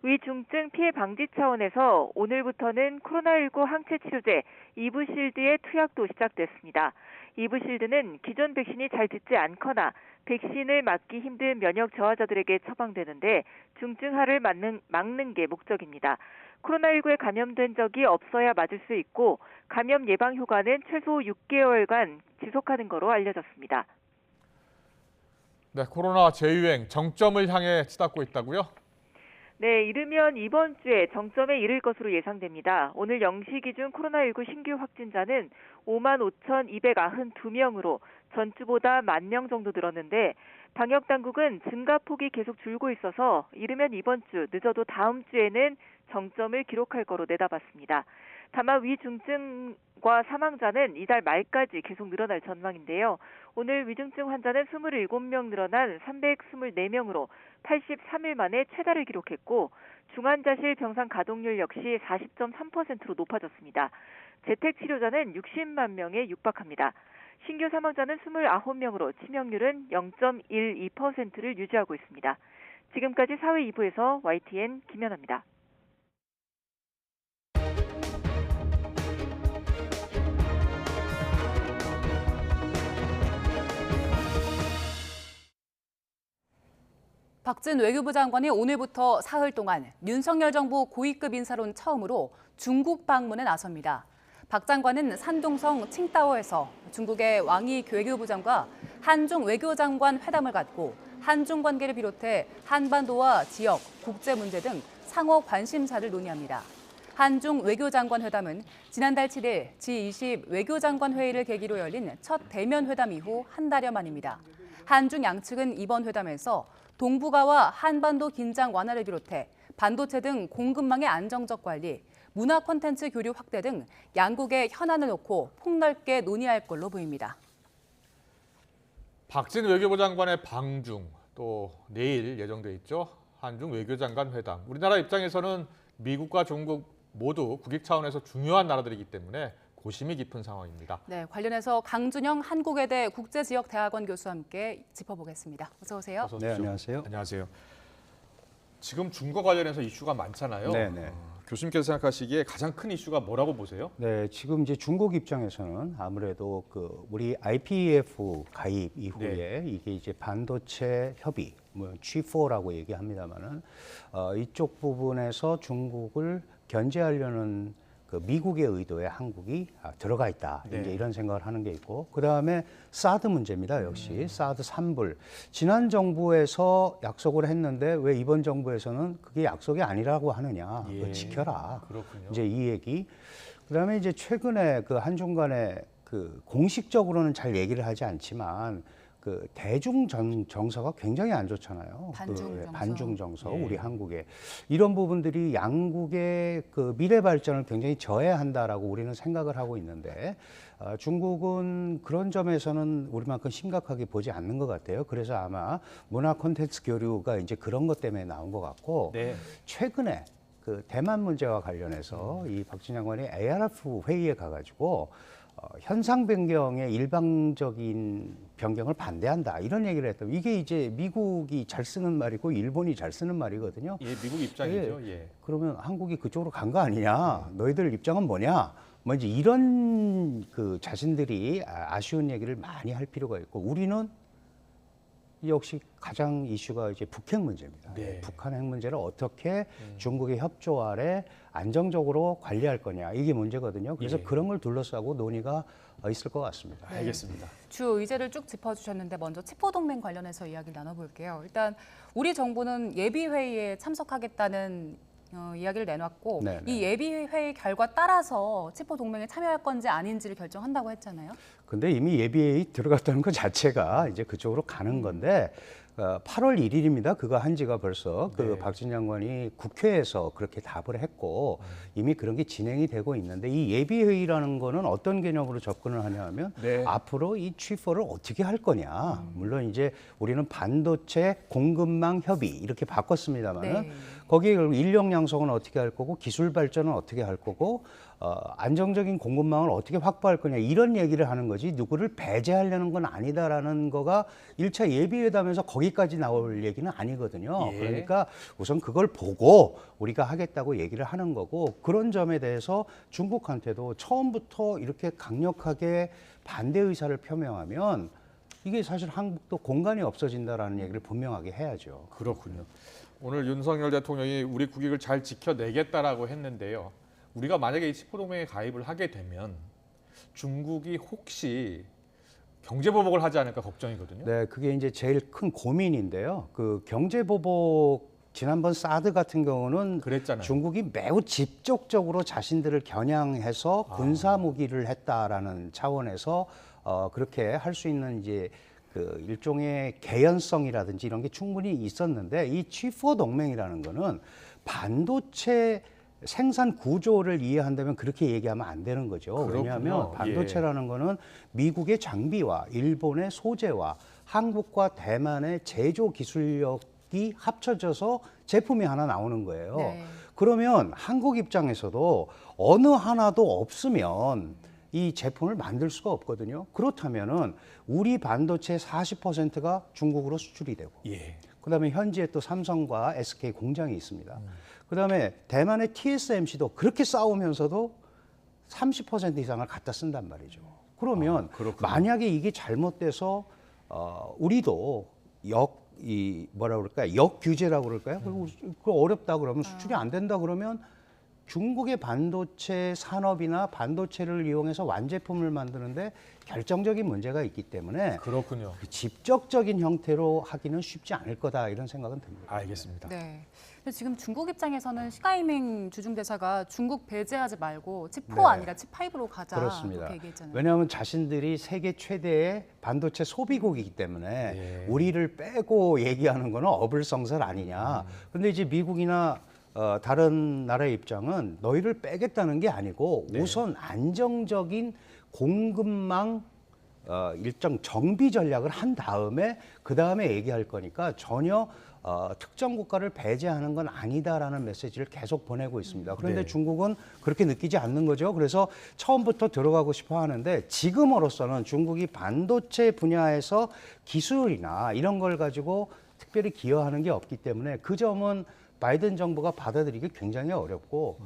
위중증 피해 방지 차원에서 오늘부터는 코로나19 항체 치료제 이브실드의 투약도 시작됐습니다. 이브실드는 기존 백신이 잘 듣지 않거나 백신을 맞기 힘든 면역 저하자들에게 처방되는데 중증화를 막는 게 목적입니다. 코로나19에 감염된 적이 없어야 맞을 수 있고 감염 예방 효과는 최소 6개월간 지속하는 거로 알려졌습니다. 네, 코로나 재유행 정점을 향해 치닫고 있다고요? 네, 이르면 이번 주에 정점에 이를 것으로 예상됩니다. 오늘 0시 기준 코로나19 신규 확진자는 55,292명으로 전주보다 10,000명 정도 늘었는데 방역당국은 증가폭이 계속 줄고 있어서 이르면 이번 주, 늦어도 다음 주에는 정점을 기록할 거로 내다봤습니다. 다만 위중증과 사망자는 이달 말까지 계속 늘어날 전망인데요. 오늘 위중증 환자는 27명 늘어난 324명으로 83일 만에 최다를 기록했고 중환자실 병상 가동률 역시 40.3%로 높아졌습니다. 재택치료자는 60만 명에 육박합니다. 신규 사망자는 29명으로 치명률은 0.12%를 유지하고 있습니다. 지금까지 사회 2부에서 YTN 김연아입니다. 박진 외교부 장관이 오늘부터 사흘 동안 윤석열 정부 고위급 인사론 처음으로 중국 방문에 나섭니다. 박 장관은 산둥성 칭다오에서 중국의 왕이 외교부장과 한중 외교장관 회담을 갖고 한중 관계를 비롯해 한반도와 지역, 국제 문제 등 상호 관심사를 논의합니다. 한중 외교장관 회담은 지난달 7일 G20 외교장관 회의를 계기로 열린 첫 대면 회담 이후 한 달여 만입니다. 한중 양측은 이번 회담에서 동북아와 한반도 긴장 완화를 비롯해 반도체 등 공급망의 안정적 관리, 문화 콘텐츠 교류 확대 등 양국의 현안을 놓고 폭넓게 논의할 걸로 보입니다. 박진 외교부 장관의 방중, 또 내일 예정돼 있죠. 한중 외교장관 회담. 우리나라 입장에서는 미국과 중국 모두 국익 차원에서 중요한 나라들이기 때문에 고심이 깊은 상황입니다. 네, 관련해서 강준영 한국외대 국제지역대학원 교수와 함께 짚어보겠습니다. 어서 오세요. 어서 네, 안녕하세요. 안녕하세요. 지금 중거 관련해서 이슈가 많잖아요. 네네. 교수님께서 생각하시기에 가장 큰 이슈가 뭐라고 보세요? 네, 지금 이제 중국 입장에서는 아무래도 우리 IPEF 가입 이후에 이게 이제 반도체 협의, 뭐 G4라고 얘기합니다만은 이쪽 부분에서 중국을 견제하려는 미국의 의도에 한국이 들어가 있다. 네. 이제 이런 생각을 하는 게 있고, 그 다음에 사드 문제입니다. 역시 사드 3불. 지난 정부에서 약속을 했는데 왜 이번 정부에서는 그게 약속이 아니라고 하느냐? 그거 지켜라. 그렇군요. 이제 이 얘기. 그 다음에 이제 최근에 한중 간에 공식적으로는 잘 얘기를 하지 않지만 대중 정서가 굉장히 안 좋잖아요. 반중 정서, 우리 한국에. 이런 부분들이 양국의 미래 발전을 굉장히 저해한다라고 우리는 생각을 하고 있는데, 중국은 그런 점에서는 우리만큼 심각하게 보지 않는 것 같아요. 그래서 아마 문화 콘텐츠 교류가 이제 그런 것 때문에 나온 것 같고 네. 최근에 그 대만 문제와 관련해서 이 박진 장관이 ARF 회의에 가가지고 현상 변경의 일방적인 변경을 반대한다 이런 얘기를 했다고. 이게 이제 미국이 잘 쓰는 말이고 일본이 잘 쓰는 말이거든요. 예, 미국 입장이죠. 예. 그러면 한국이 그쪽으로 간 거 아니냐? 너희들 입장은 뭐냐? 뭐 이제 이런 그 자신들이 아쉬운 얘기를 많이 할 필요가 있고 우리는 역시 가장 이슈가 이제 북핵 문제입니다. 네. 북한 핵 문제를 어떻게 중국의 협조 아래 안정적으로 관리할 거냐 이게 문제거든요. 그래서 예. 그런 걸 둘러싸고 논의가 있을 것 같습니다. 알겠습니다. 주요 의제를 쭉 짚어주셨는데 먼저 치포동맹 관련해서 이야기 나눠볼게요. 일단 우리 정부는 예비회의에 참석하겠다는 이야기를 내놨고 네네. 이 예비회의 결과 따라서 치포동맹에 참여할 건지 아닌지를 결정한다고 했잖아요. 근데 이미 예비회의 들어갔다는 것 자체가 이제 그쪽으로 가는 건데 8월 1일입니다. 그거 한 지가 벌써 그 박진 장관이 국회에서 그렇게 답을 했고 이미 그런 게 진행이 되고 있는데 이 예비회의라는 거는 어떤 개념으로 접근을 하냐 하면 앞으로 이 취포를 어떻게 할 거냐. 물론 이제 우리는 반도체 공급망 협의 이렇게 바꿨습니다만은 거기에 인력 양성은 어떻게 할 거고 기술 발전은 어떻게 할 거고 안정적인 공급망을 어떻게 확보할 거냐 이런 얘기를 하는 거지 누구를 배제하려는 건 아니다라는 거가 1차 예비회담에서 거기까지 나올 얘기는 아니거든요. 예. 그러니까 우선 그걸 보고 우리가 하겠다고 얘기를 하는 거고 그런 점에 대해서 중국한테도 처음부터 이렇게 강력하게 반대 의사를 표명하면 이게 사실 한국도 공간이 없어진다라는 얘기를 분명하게 해야죠. 그렇군요. 오늘 윤석열 대통령이 우리 국익을 잘 지켜내겠다라고 했는데요. 우리가 만약에 이 치포동맹에 가입을 하게 되면 중국이 혹시 경제보복을 하지 않을까 걱정이거든요. 네, 그게 이제 제일 큰 고민인데요. 그 경제보복 지난번 사드 같은 경우는 그랬잖아요. 중국이 매우 직접적으로 자신들을 겨냥해서 군사 무기를 했다라는 차원에서 그렇게 할 수 있는 이제 그 일종의 개연성이라든지 이런 게 충분히 있었는데 이 G4 동맹이라는 거는 반도체 생산 구조를 이해한다면 그렇게 얘기하면 안 되는 거죠. 그렇군요. 왜냐하면 반도체라는 거는 미국의 장비와 일본의 소재와 한국과 대만의 제조 기술력이 합쳐져서 제품이 하나 나오는 거예요. 네. 그러면 한국 입장에서도 어느 하나도 없으면 이 제품을 만들 수가 없거든요. 그렇다면은 우리 반도체 40%가 중국으로 수출이 되고 그다음에 현지에 또 삼성과 SK 공장이 있습니다. 그다음에 대만의 TSMC도 그렇게 싸우면서도 30% 이상을 갖다 쓴단 말이죠. 그러면 만약에 이게 잘못돼서 우리도 역규제라고 그럴까요? 그거 어렵다 그러면 수출이 안 된다 그러면 중국의 반도체 산업이나 반도체를 이용해서 완제품을 만드는데 결정적인 문제가 있기 때문에 그렇군요. 직접적인 형태로 하기는 쉽지 않을 거다 이런 생각은 듭니다. 알겠습니다. 네. 근데 지금 중국 입장에서는 시가이밍 주중대사가 중국 배제하지 말고 칩4 네. 아니라 칩5로 가자 그렇습니다. 이렇게 얘기했잖아요. 왜냐하면 자신들이 세계 최대의 반도체 소비국이기 때문에 우리를 빼고 얘기하는 거는 어불성설 아니냐. 그런데 이제 미국이나 다른 나라의 입장은 너희를 빼겠다는 게 아니고 우선 안정적인 공급망 일정 정비 전략을 한 다음에 그 다음에 얘기할 거니까 전혀 특정 국가를 배제하는 건 아니다라는 메시지를 계속 보내고 있습니다. 그런데 중국은 그렇게 느끼지 않는 거죠. 그래서 처음부터 들어가고 싶어 하는데 지금으로서는 중국이 반도체 분야에서 기술이나 이런 걸 가지고 특별히 기여하는 게 없기 때문에 그 점은 바이든 정부가 받아들이기 굉장히 어렵고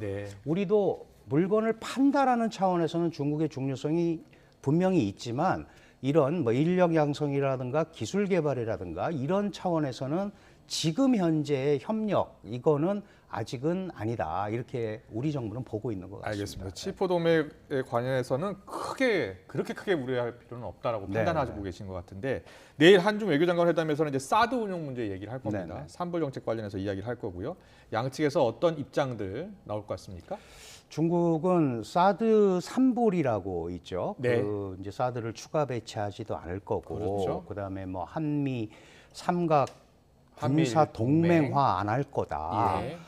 우리도 물건을 판다라는 차원에서는 중국의 중요성이 분명히 있지만 이런 뭐 인력 양성이라든가 기술 개발이라든가 이런 차원에서는 지금 현재의 협력 이거는 아직은 아니다 이렇게 우리 정부는 보고 있는 것 같습니다. 알겠습니다. 치포동맹에 관해서는 그렇게 크게 우려할 필요는 없다라고 판단하고 계신 것 같은데 내일 한중 외교장관 회담에서는 이제 사드 운용 문제 얘기를 할 겁니다. 산불 정책 관련해서 이야기를 할 거고요. 양측에서 어떤 입장들 나올 것 같습니까? 중국은 사드 3불이라고 있죠. 네. 그 이제 사드를 추가 배치하지도 않을 거고, 그렇죠. 그다음에 뭐 한미 삼각 한미 군사 동맹화 안 할 거다. 예.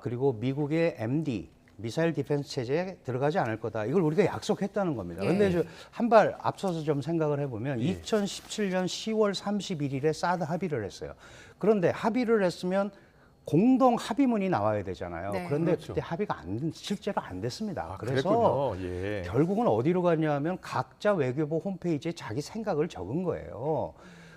그리고 미국의 MD 미사일 디펜스 체제에 들어가지 않을 거다. 이걸 우리가 약속했다는 겁니다. 예. 그런데 한 발 앞서서 좀 생각을 해보면 2017년 10월 31일에 사드 합의를 했어요. 그런데 합의를 했으면 공동 합의문이 나와야 되잖아요. 네. 그런데 그렇죠. 그때 합의가 실제로 안 됐습니다. 아, 그래서 그랬군요. 예. 결국은 어디로 갔냐면 각자 외교부 홈페이지에 자기 생각을 적은 거예요.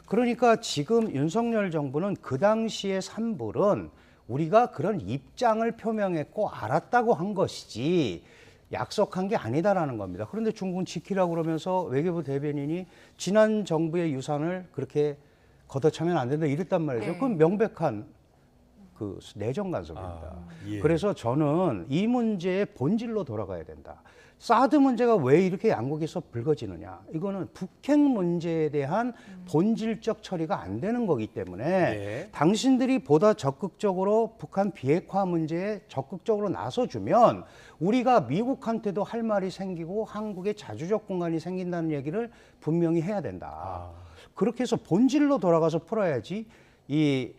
그러니까 지금 윤석열 정부는 그 당시의 산불은 우리가 그런 입장을 표명했고 알았다고 한 것이지 약속한 게 아니다라는 겁니다. 그런데 중국은 지키라고 그러면서 외교부 대변인이 지난 정부의 유산을 그렇게 걷어차면 안 된다 이랬단 말이죠. 네. 그건 명백한 그 내정 간섭입니다. 예. 그래서 저는 이 문제의 본질로 돌아가야 된다. 사드 문제가 왜 이렇게 양국에서 불거지느냐. 이거는 북핵 문제에 대한 본질적 처리가 안 되는 거기 때문에 네. 당신들이 보다 적극적으로 북한 비핵화 문제에 적극적으로 나서주면 우리가 미국한테도 할 말이 생기고 한국의 자주적 공간이 생긴다는 얘기를 분명히 해야 된다. 그렇게 해서 본질로 돌아가서 풀어야지 이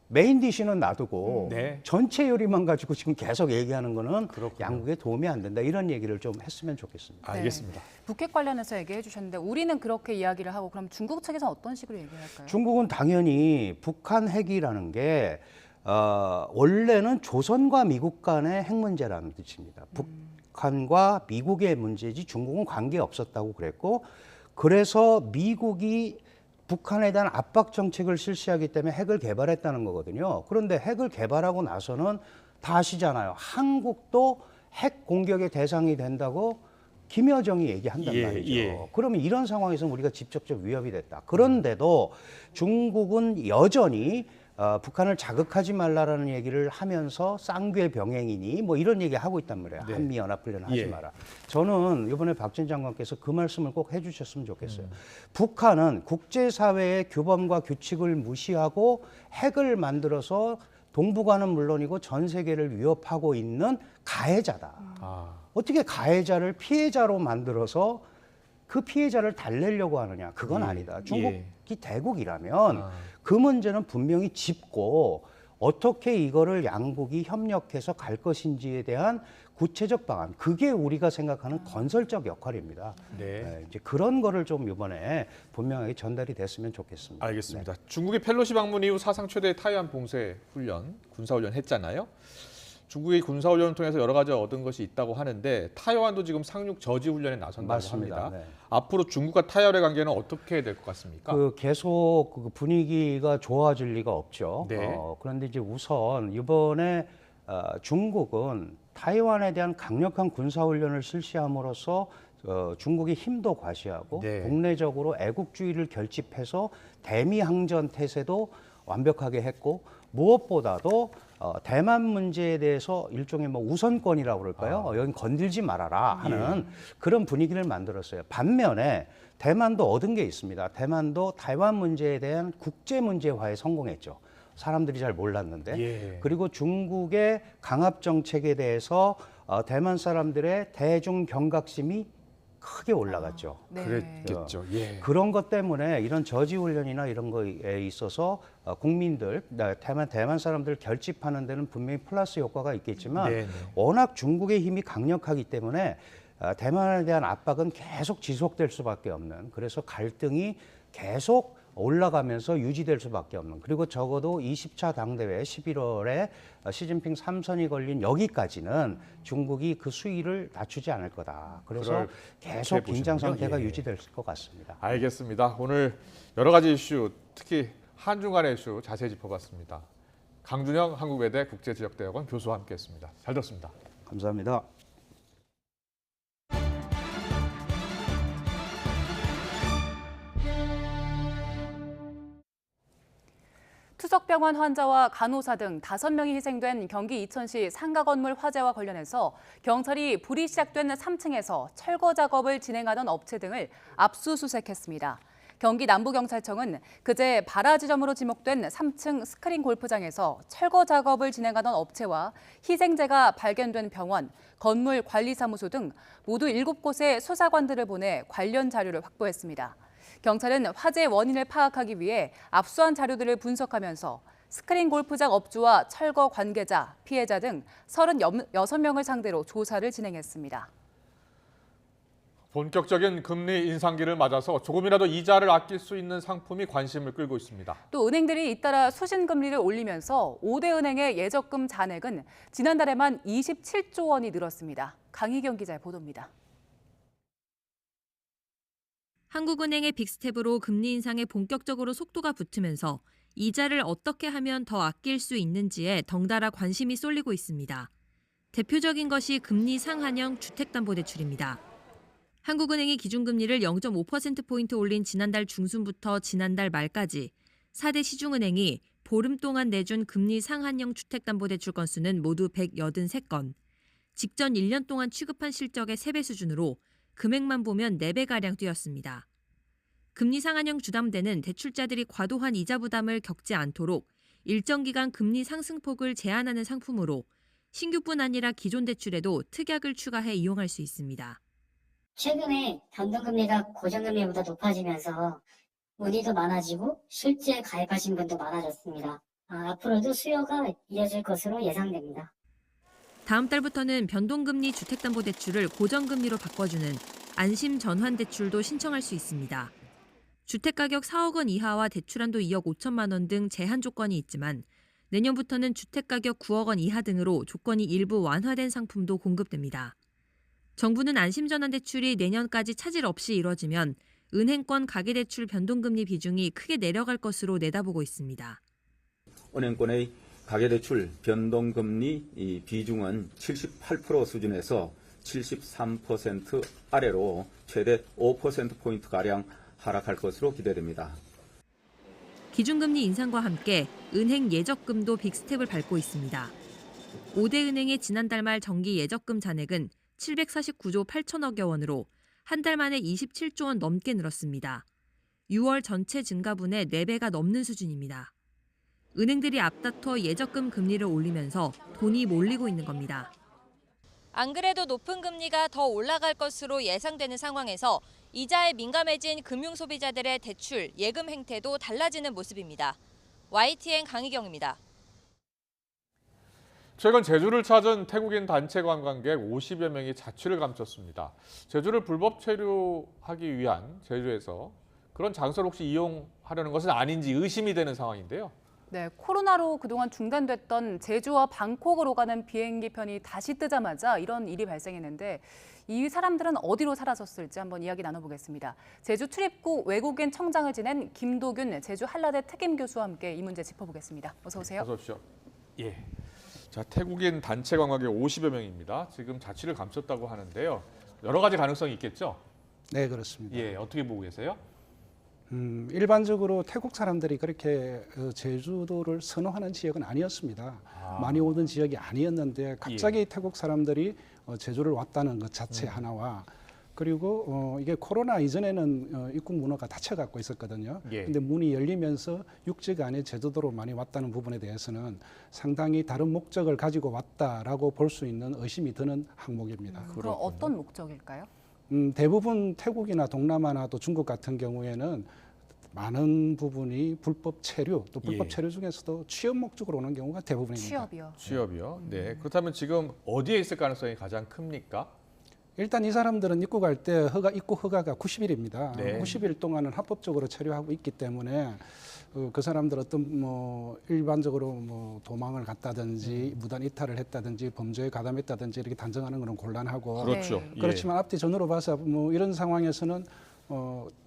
메인 디시는 놔두고 네. 전체 요리만 가지고 지금 계속 얘기하는 거는 그렇군요. 양국에 도움이 안 된다. 이런 얘기를 좀 했으면 좋겠습니다. 알겠습니다. 북핵 관련해서 얘기해 주셨는데 우리는 그렇게 이야기를 하고 그럼 중국 측에서 어떤 식으로 얘기할까요? 중국은 당연히 북한 핵이라는 게 원래는 조선과 미국 간의 핵 문제라는 뜻입니다. 북한과 미국의 문제지 중국은 관계 없었다고 그랬고 그래서 미국이 북한에 대한 압박 정책을 실시하기 때문에 핵을 개발했다는 거거든요. 그런데 핵을 개발하고 나서는 다 아시잖아요. 한국도 핵 공격의 대상이 된다고 김여정이 얘기한단 말이죠. 그러면 이런 상황에서 우리가 직접적 위협이 됐다. 그런데도 중국은 여전히 북한을 자극하지 말라라는 얘기를 하면서 쌍궤 병행이니 뭐 이런 얘기 하고 있단 말이에요. 네. 한미연합훈련 하지 마라. 저는 이번에 박진 장관께서 그 말씀을 꼭 해주셨으면 좋겠어요. 북한은 국제사회의 규범과 규칙을 무시하고 핵을 만들어서 동북아는 물론이고 전 세계를 위협하고 있는 가해자다. 어떻게 가해자를 피해자로 만들어서 그 피해자를 달래려고 하느냐. 그건 아니다. 중국이 대국이라면 그 문제는 분명히 짚고 어떻게 이거를 양국이 협력해서 갈 것인지에 대한 구체적 방안. 그게 우리가 생각하는 건설적 역할입니다. 네. 이제 그런 거를 좀 이번에 분명하게 전달이 됐으면 좋겠습니다. 알겠습니다. 중국이 펠로시 방문 이후 사상 최대의 타이완 봉쇄 훈련, 군사훈련 했잖아요. 중국이 군사훈련을 통해서 여러 가지 얻은 것이 있다고 하는데 타이완도 지금 상륙 저지 훈련에 나선다고 맞습니다. 합니다. 네. 앞으로 중국과 타이완의 관계는 어떻게 될 것 같습니까? 계속 그 분위기가 좋아질 리가 없죠. 네. 그런데 이제 우선 이번에 중국은 타이완에 대한 강력한 군사훈련을 실시함으로써 중국의 힘도 과시하고 네. 국내적으로 애국주의를 결집해서 대미항전 태세도 완벽하게 했고 무엇보다도 대만 문제에 대해서 일종의 뭐 우선권이라고 그럴까요? 여긴 건들지 말아라 하는 그런 분위기를 만들었어요. 반면에 대만도 얻은 게 있습니다. 대만도 타이완 문제에 대한 국제 문제화에 성공했죠. 사람들이 잘 몰랐는데. 그리고 중국의 강압 정책에 대해서 대만 사람들의 대중 경각심이 크게 올라갔죠. 네. 그랬겠죠. 그런 것 때문에 이런 저지 훈련이나 이런 거에 있어서 국민들, 대만 사람들 결집하는 데는 분명히 플러스 효과가 있겠지만 워낙 중국의 힘이 강력하기 때문에 대만에 대한 압박은 계속 지속될 수밖에 없는, 그래서 갈등이 계속 올라가면서 유지될 수밖에 없는, 그리고 적어도 20차 당대회 11월에 시진핑 3선이 걸린 여기까지는 중국이 그 수위를 낮추지 않을 거다. 그래서 계속 긴장 상태가 유지될 것 같습니다. 알겠습니다. 오늘 여러 가지 이슈, 특히 한중 간의 이슈 자세히 짚어봤습니다. 강준영 한국외대 국제지역대학원 교수와 함께했습니다. 잘 들었습니다. 감사합니다. 투석병원 환자와 간호사 등 5명이 희생된 경기 이천시 상가 건물 화재와 관련해서 경찰이 불이 시작된 3층에서 철거 작업을 진행하던 업체 등을 압수수색했습니다. 경기 남부경찰청은 그제 발화 지점으로 지목된 3층 스크린 골프장에서 철거 작업을 진행하던 업체와 희생자가 발견된 병원, 건물 관리사무소 등 모두 7곳의 수사관들을 보내 관련 자료를 확보했습니다. 경찰은 화재 원인을 파악하기 위해 압수한 자료들을 분석하면서 스크린 골프장 업주와 철거 관계자, 피해자 등 36명을 상대로 조사를 진행했습니다. 본격적인 금리 인상기를 맞아서 조금이라도 이자를 아낄 수 있는 상품이 관심을 끌고 있습니다. 또 은행들이 잇따라 수신금리를 올리면서 5대 은행의 예적금 잔액은 지난달에만 27조 원이 늘었습니다. 강희경 기자의 보도입니다. 한국은행의 빅스텝으로 금리 인상에 본격적으로 속도가 붙으면서 이자를 어떻게 하면 더 아낄 수 있는지에 덩달아 관심이 쏠리고 있습니다. 대표적인 것이 금리 상한형 주택담보대출입니다. 한국은행이 기준금리를 0.5%포인트 올린 지난달 중순부터 지난달 말까지 4대 시중은행이 보름 동안 내준 금리 상한형 주택담보대출 건수는 모두 183건. 직전 1년 동안 취급한 실적의 3배 수준으로 금액만 보면 4배가량 뛰었습니다. 금리 상한형 주담대는 대출자들이 과도한 이자 부담을 겪지 않도록 일정 기간 금리 상승폭을 제한하는 상품으로 신규뿐 아니라 기존 대출에도 특약을 추가해 이용할 수 있습니다. 최근에 변동금리가 고정금리보다 높아지면서 문의도 많아지고 실제 가입하신 분도 많아졌습니다. 앞으로도 수요가 이어질 것으로 예상됩니다. 다음 달부터는 변동금리 주택담보대출을 고정금리로 바꿔주는 안심전환대출도 신청할 수 있습니다. 주택가격 4억 원 이하와 대출한도 2억 5천만 원 등 제한 조건이 있지만 내년부터는 주택가격 9억 원 이하 등으로 조건이 일부 완화된 상품도 공급됩니다. 정부는 안심전환대출이 내년까지 차질 없이 이뤄지면 은행권 가계대출 변동금리 비중이 크게 내려갈 것으로 내다보고 있습니다. 은행권의 가계대출 변동금리 비중은 78% 수준에서 73% 아래로 최대 5%포인트가량 하락할 것으로 기대됩니다. 기준금리 인상과 함께 은행 예적금도 빅스텝을 밟고 있습니다. 5대 은행의 지난달 말 정기 예적금 잔액은 749조 8천억여 원으로 한 달 만에 27조 원 넘게 늘었습니다. 6월 전체 증가분의 4배가 넘는 수준입니다. 은행들이 앞다퉈 예적금 금리를 올리면서 돈이 몰리고 있는 겁니다. 안 그래도 높은 금리가 더 올라갈 것으로 예상되는 상황에서 이자에 민감해진 금융소비자들의 대출, 예금 행태도 달라지는 모습입니다. YTN 강희경입니다. 최근 제주를 찾은 태국인 단체 관광객 50여 명이 자취를 감췄습니다. 제주를 불법 체류하기 위한 제주에서 그런 장소를 혹시 이용하려는 것은 아닌지 의심이 되는 상황인데요. 네, 코로나로 그동안 중단됐던 제주와 방콕으로 가는 비행기 편이 다시 뜨자마자 이런 일이 발생했는데 이 사람들은 어디로 사라졌을지 한번 이야기 나눠보겠습니다. 제주 출입국 외국인 청장을 지낸 김도균 제주 한라대 특임 교수와 함께 이 문제 짚어보겠습니다. 어서 오세요. 어서 오십시오. 예. 자, 태국인 단체 관광객 50여 명입니다. 지금 자취를 감췄다고 하는데요. 여러 가지 가능성이 있겠죠? 네, 그렇습니다. 예, 어떻게 보고 계세요? 일반적으로 태국 사람들이 그렇게 제주도를 선호하는 지역은 아니었습니다. 많이 오던 지역이 아니었는데 갑자기 태국 사람들이 제주를 왔다는 것 자체 하나와 그리고 이게 코로나 이전에는 입국 문화가 닫혀갖고 있었거든요. 근데 문이 열리면서 육지가 제주도로 많이 왔다는 부분에 대해서는 상당히 다른 목적을 가지고 왔다라고 볼 수 있는 의심이 드는 항목입니다. 그럼 어떤 목적일까요? 대부분 태국이나 동남아나 또 중국 같은 경우에는 많은 부분이 불법 체류, 또 불법 체류 중에서도 취업 목적으로 오는 경우가 대부분입니다. 취업이요? 취업이요? 네. 그렇다면 지금 어디에 있을 가능성이 가장 큽니까? 일단 이 사람들은 입국할 때 입국 허가가 90일입니다. 네. 90일 동안은 합법적으로 체류하고 있기 때문에 그 사람들 어떤 일반적으로 도망을 갔다든지 무단 이탈을 했다든지 범죄에 가담했다든지 이렇게 단정하는 것은 곤란하고 그렇죠. 그렇지만 앞뒤 전후로 봐서 이런 상황에서는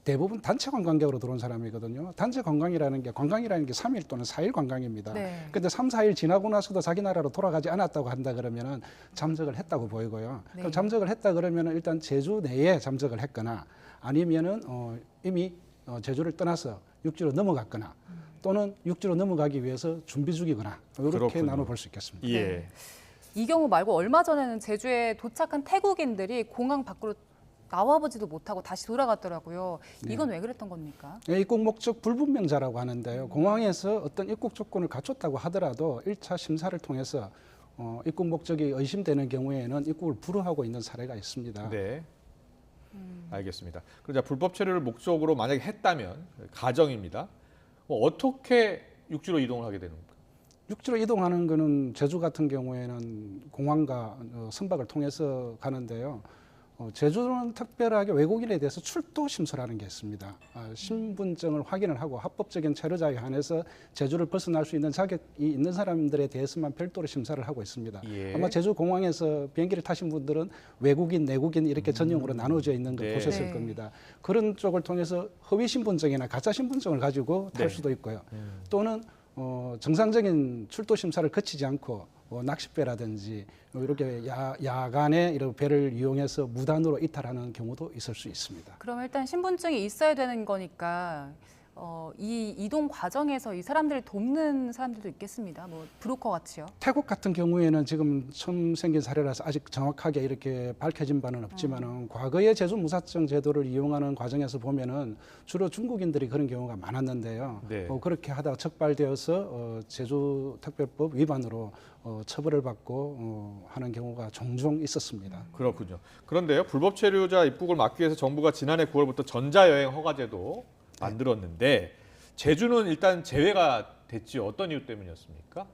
대부분 단체 관광객으로 들어온 사람이거든요. 단체 관광이라는 게 3일 또는 4일 관광입니다. 근데 3, 4일 지나고 나서도 자기 나라로 돌아가지 않았다고 한다 그러면은 잠적을 했다고 보이고요. 그럼 잠적을 했다 그러면은 일단 제주 내에 잠적을 했거나 아니면은 이미 제주를 떠나서 육지로 넘어갔거나 또는 육지로 넘어가기 위해서 준비 중이거나 이렇게 나눠볼 수 있겠습니다. 예. 이 경우 말고 얼마 전에는 제주에 도착한 태국인들이 공항 밖으로 나와보지도 못하고 다시 돌아갔더라고요. 이건 왜 그랬던 겁니까? 입국 목적 불분명자라고 하는데요. 공항에서 어떤 입국 조건을 갖췄다고 하더라도 1차 심사를 통해서 입국 목적이 의심되는 경우에는 입국을 불허하고 있는 사례가 있습니다. 네. 알겠습니다. 그러자 불법 체류를 목적으로 만약에 했다면 가정입니다. 어떻게 육지로 이동을 하게 되는 겁니까? 육지로 이동하는 거는 제주 같은 경우에는 공항과 선박을 통해서 가는데요. 제주는 특별하게 외국인에 대해서 출도 심사라는 게 있습니다. 신분증을 확인을 하고 합법적인 체류자에 한해서 제주를 벗어날 수 있는 자격이 있는 사람들에 대해서만 별도로 심사를 하고 있습니다. 예. 아마 제주 공항에서 비행기를 타신 분들은 외국인, 내국인 이렇게 전용으로 나눠져 있는 걸 네. 보셨을 네. 겁니다. 그런 쪽을 통해서 허위 신분증이나 가짜 신분증을 가지고 탈 네. 수도 있고요. 또는 정상적인 출도 심사를 거치지 않고 낚싯배라든지 이렇게 야간에 이런 배를 이용해서 무단으로 이탈하는 경우도 있을 수 있습니다. 그럼 일단 신분증이 있어야 되는 거니까 이 이동 과정에서 이 사람들을 돕는 사람들도 있겠습니다. 뭐 브로커 같이요. 태국 같은 경우에는 지금 처음 생긴 사례라서 아직 정확하게 이렇게 밝혀진 바는 없지만은 과거에 제주 무사증 제도를 이용하는 과정에서 보면은 주로 중국인들이 그런 경우가 많았는데요. 네. 그렇게 하다가 적발되어서 제주 특별법 위반으로 처벌을 받고 하는 경우가 종종 있었습니다. 그렇군요. 그런데요, 불법 체류자 입국을 막기 위해서 정부가 지난해 9월부터 전자여행 허가제도 만들었는데 제주는 일단 제외가 됐지요. 어떤 이유 때문이었습니까?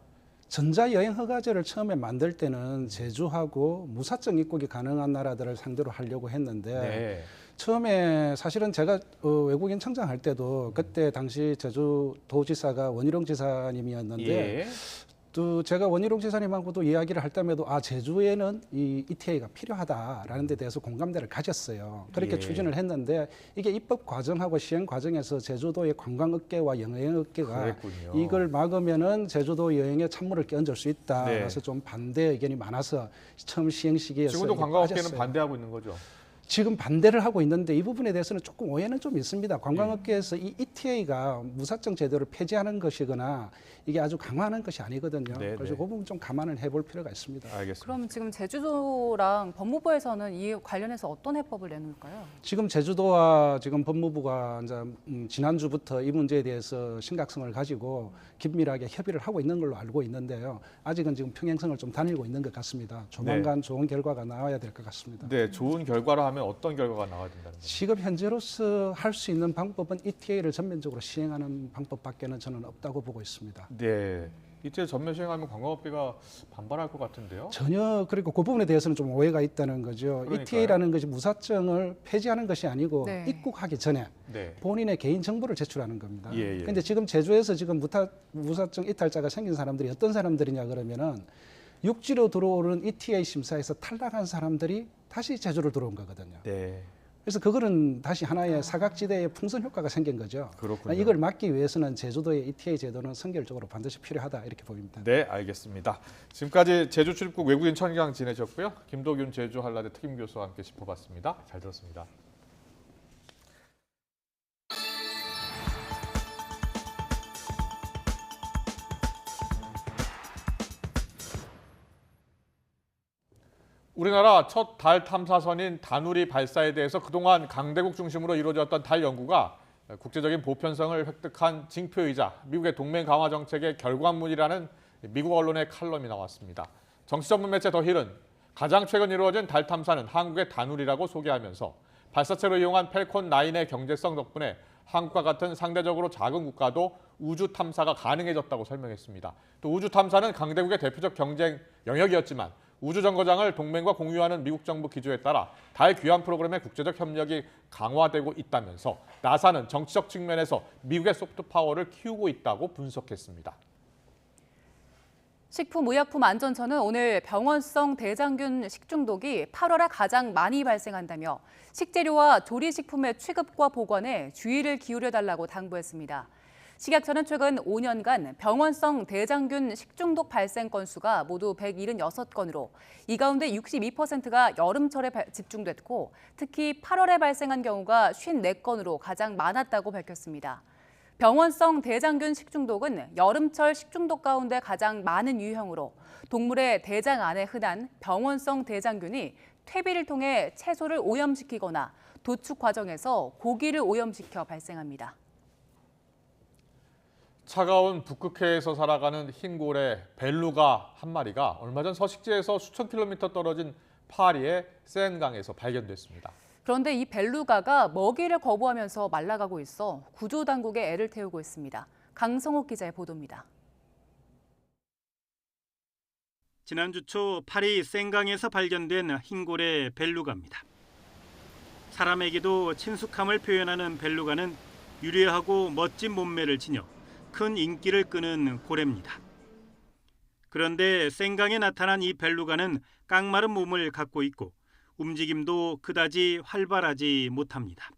전자여행 허가제를 처음에 만들 때는 제주하고 무사증 입국이 가능한 나라들을 상대로 하려고 했는데 네. 처음에 사실은 제가 외국인 청장할 때도 그때 당시 제주도지사가 원희룡 지사님이었는데 예. 또 제가 원희룡 지사님하고도 이야기를 할 때에도 제주에는 이 ETA가 필요하다라는 데 대해서 공감대를 가졌어요. 그렇게 예. 추진을 했는데 이게 입법 과정하고 시행 과정에서 제주도의 관광업계와 여행업계가 그랬군요. 이걸 막으면은 제주도 여행에 찬물을 끼얹을 수 있다. 네. 그래서 좀 반대 의견이 많아서 처음 시행 시기에서 지금도 이게 관광업계는 빠졌어요. 반대하고 있는 거죠. 지금 반대를 하고 있는데 이 부분에 대해서는 조금 오해는 좀 있습니다. 관광업계에서 이 ETA가 무사증 제도를 폐지하는 것이거나 이게 아주 강화하는 것이 아니거든요. 네, 그래서 네. 그 부분 좀 감안을 해볼 필요가 있습니다. 알겠습니다. 그럼 지금 제주도랑 법무부에서는 이 관련해서 어떤 해법을 내놓을까요? 지금 제주도와 지금 법무부가 이제 지난주부터 이 문제에 대해서 심각성을 가지고 긴밀하게 협의를 하고 있는 걸로 알고 있는데요. 아직은 지금 평행선을 좀 다니고 있는 것 같습니다. 조만간 좋은 결과가 나와야 될 것 같습니다. 네, 좋은 결과로 하면 어떤 결과가 나와야 된다는 거죠? 지금 현재로서 할 수 있는 방법은 ETA를 전면적으로 시행하는 방법밖에는 저는 없다고 보고 있습니다. 네. 이때 전면 시행하면 관광업계가 반발할 것 같은데요. 전혀 그리고 그 부분에 대해서는 좀 오해가 있다는 거죠. 그러니까요. ETA라는 것이 무사증을 폐지하는 것이 아니고 네. 입국하기 전에 네. 본인의 개인 정보를 제출하는 겁니다. 예, 예. 근데 지금 제주에서 지금 무사증 이탈자가 생긴 사람들이 어떤 사람들이냐 그러면은 육지로 들어오는 ETA 심사에서 탈락한 사람들이 다시 제주를 들어온 거거든요. 네. 그래서 그거는 다시 하나의 사각지대의 풍선 효과가 생긴 거죠. 그렇군요. 이걸 막기 위해서는 제주도의 ETA 제도는 선결적으로 반드시 필요하다 이렇게 보입니다. 네, 알겠습니다. 지금까지 제주 출입국 외국인 청장 지내셨고요. 김도균 제주 한라대 특임 교수와 함께 짚어봤습니다. 잘 들었습니다. 우리나라 첫 달 탐사선인 다누리 발사에 대해서 그동안 강대국 중심으로 이루어졌던 달 연구가 국제적인 보편성을 획득한 징표이자 미국의 동맹 강화 정책의 결과물이라는 미국 언론의 칼럼이 나왔습니다. 정치 전문 매체 더힐은 가장 최근 이루어진 달 탐사는 한국의 다누리라고 소개하면서 발사체로 이용한 펠콘 9의 경제성 덕분에 한국과 같은 상대적으로 작은 국가도 우주 탐사가 가능해졌다고 설명했습니다. 또 우주 탐사는 강대국의 대표적 경쟁 영역이었지만 우주정거장을 동맹과 공유하는 미국 정부 기조에 따라 달 귀환 프로그램의 국제적 협력이 강화되고 있다면서 나사는 정치적 측면에서 미국의 소프트 파워를 키우고 있다고 분석했습니다. 식품의약품안전처는 오늘 병원성 대장균 식중독이 8월에 가장 많이 발생한다며 식재료와 조리식품의 취급과 보관에 주의를 기울여달라고 당부했습니다. 식약처는 최근 5년간 병원성 대장균 식중독 발생 건수가 모두 176건으로 이 가운데 62%가 여름철에 집중됐고 특히 8월에 발생한 경우가 54건으로 가장 많았다고 밝혔습니다. 병원성 대장균 식중독은 여름철 식중독 가운데 가장 많은 유형으로 동물의 대장 안에 흔한 병원성 대장균이 퇴비를 통해 채소를 오염시키거나 도축 과정에서 고기를 오염시켜 발생합니다. 차가운 북극해에서 살아가는 흰고래 벨루가 한 마리가 얼마 전 서식지에서 수천 킬로미터 떨어진 파리의 센강에서 발견됐습니다. 그런데 이 벨루가가 먹이를 거부하면서 말라가고 있어 구조당국에 애를 태우고 있습니다. 강성욱 기자의 보도입니다. 지난주 초 파리 생강에서 발견된 흰고래 벨루가입니다. 사람에게도 친숙함을 표현하는 벨루가는 유려하고 멋진 몸매를 지녀 큰 인기를 끄는 고래입니다. 그런데 생강에 나타난 이 벨루가는 깡마른 몸을 갖고 있고 움직임도 그다지 활발하지 못합니다.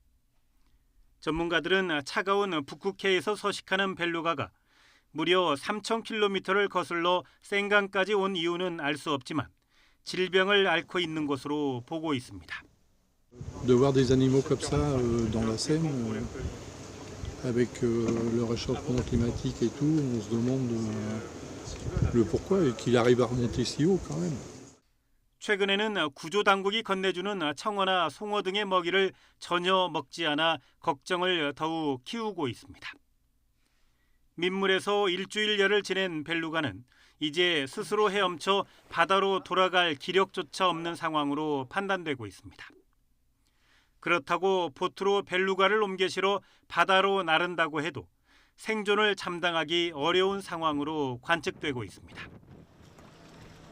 전문가들은 차가운 북극해에서 서식하는 벨루가가 무려 3,000km를 거슬러 생강까지 온 이유는 알 수 없지만 질병을 앓고 있는 것으로 보고 있습니다. De voir des animaux comme ça dans la Seine, avec le réchauffement climatique et tout, on se demande le pourquoi et qu'il arrive à remonter si haut quand même. 최근에는 구조 당국이 건네주는 청어나 송어 등의 먹이를 전혀 먹지 않아 걱정을 더욱 키우고 있습니다. 민물에서 일주일여를 지낸 벨루가는 이제 스스로 헤엄쳐 바다로 돌아갈 기력조차 없는 상황으로 판단되고 있습니다. 그렇다고 보트로 벨루가를 옮겨 실어 바다로 나른다고 해도 생존을 감당하기 어려운 상황으로 관측되고 있습니다.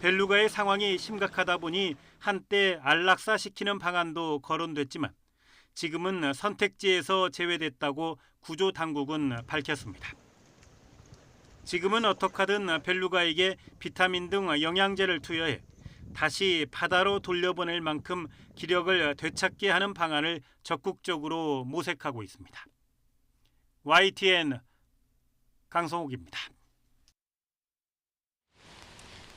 벨루가의 상황이 심각하다 보니 한때 안락사시키는 방안도 거론됐지만 지금은 선택지에서 제외됐다고 구조 당국은 밝혔습니다. 지금은 어떻게 하든 벨루가에게 비타민 등 영양제를 투여해 다시 바다로 돌려보낼 만큼 기력을 되찾게 하는 방안을 적극적으로 모색하고 있습니다. YTN 강성욱입니다.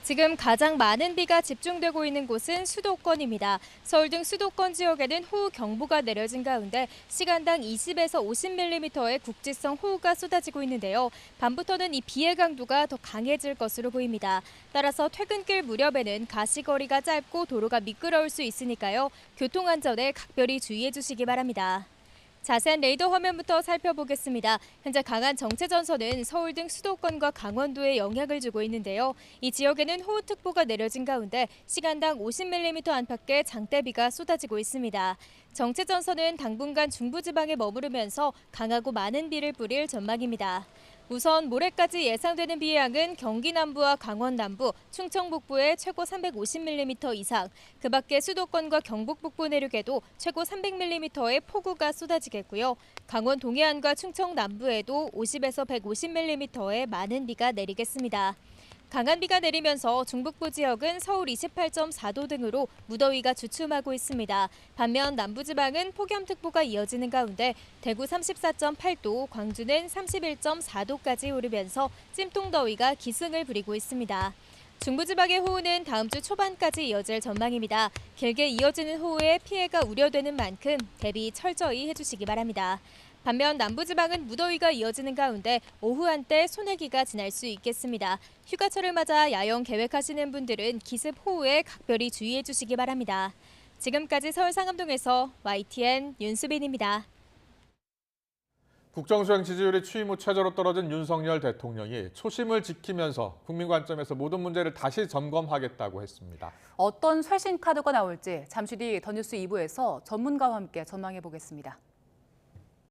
지금 가장 많은 비가 집중되고 있는 곳은 수도권입니다. 서울 등 수도권 지역에는 호우경보가 내려진 가운데 시간당 20에서 50mm의 국지성 호우가 쏟아지고 있는데요. 밤부터는 이 비의 강도가 더 강해질 것으로 보입니다. 따라서 퇴근길 무렵에는 가시거리가 짧고 도로가 미끄러울 수 있으니까요. 교통안전에 각별히 주의해 주시기 바랍니다. 자세한 레이더 화면부터 살펴보겠습니다. 현재 강한 정체전선은 서울 등 수도권과 강원도에 영향을 주고 있는데요. 이 지역에는 호우특보가 내려진 가운데 시간당 50mm 안팎의 장대비가 쏟아지고 있습니다. 정체전선은 당분간 중부지방에 머무르면서 강하고 많은 비를 뿌릴 전망입니다. 우선 모레까지 예상되는 비의 양은 경기 남부와 강원 남부, 충청 북부에 최고 350mm 이상, 그 밖에 수도권과 경북 북부 내륙에도 최고 300mm의 폭우가 쏟아지겠고요. 강원 동해안과 충청 남부에도 50에서 150mm의 많은 비가 내리겠습니다. 강한 비가 내리면서 중북부 지역은 서울 28.4도 등으로 무더위가 주춤하고 있습니다. 반면 남부지방은 폭염특보가 이어지는 가운데 대구 34.8도, 광주는 31.4도까지 오르면서 찜통더위가 기승을 부리고 있습니다. 중부지방의 호우는 다음 주 초반까지 이어질 전망입니다. 길게 이어지는 호우에 피해가 우려되는 만큼 대비 철저히 해주시기 바랍니다. 반면 남부지방은 무더위가 이어지는 가운데 오후 한때 소나기가 지날 수 있겠습니다. 휴가철을 맞아 야영 계획하시는 분들은 기습 호우에 각별히 주의해 주시기 바랍니다. 지금까지 서울 상암동에서 YTN 윤수빈입니다. 국정수행 지지율이 취임 후 최저로 떨어진 윤석열 대통령이 초심을 지키면서 국민 관점에서 모든 문제를 다시 점검하겠다고 했습니다. 어떤 쇄신 카드가 나올지 잠시 뒤 더 뉴스 2부에서 전문가와 함께 전망해 보겠습니다.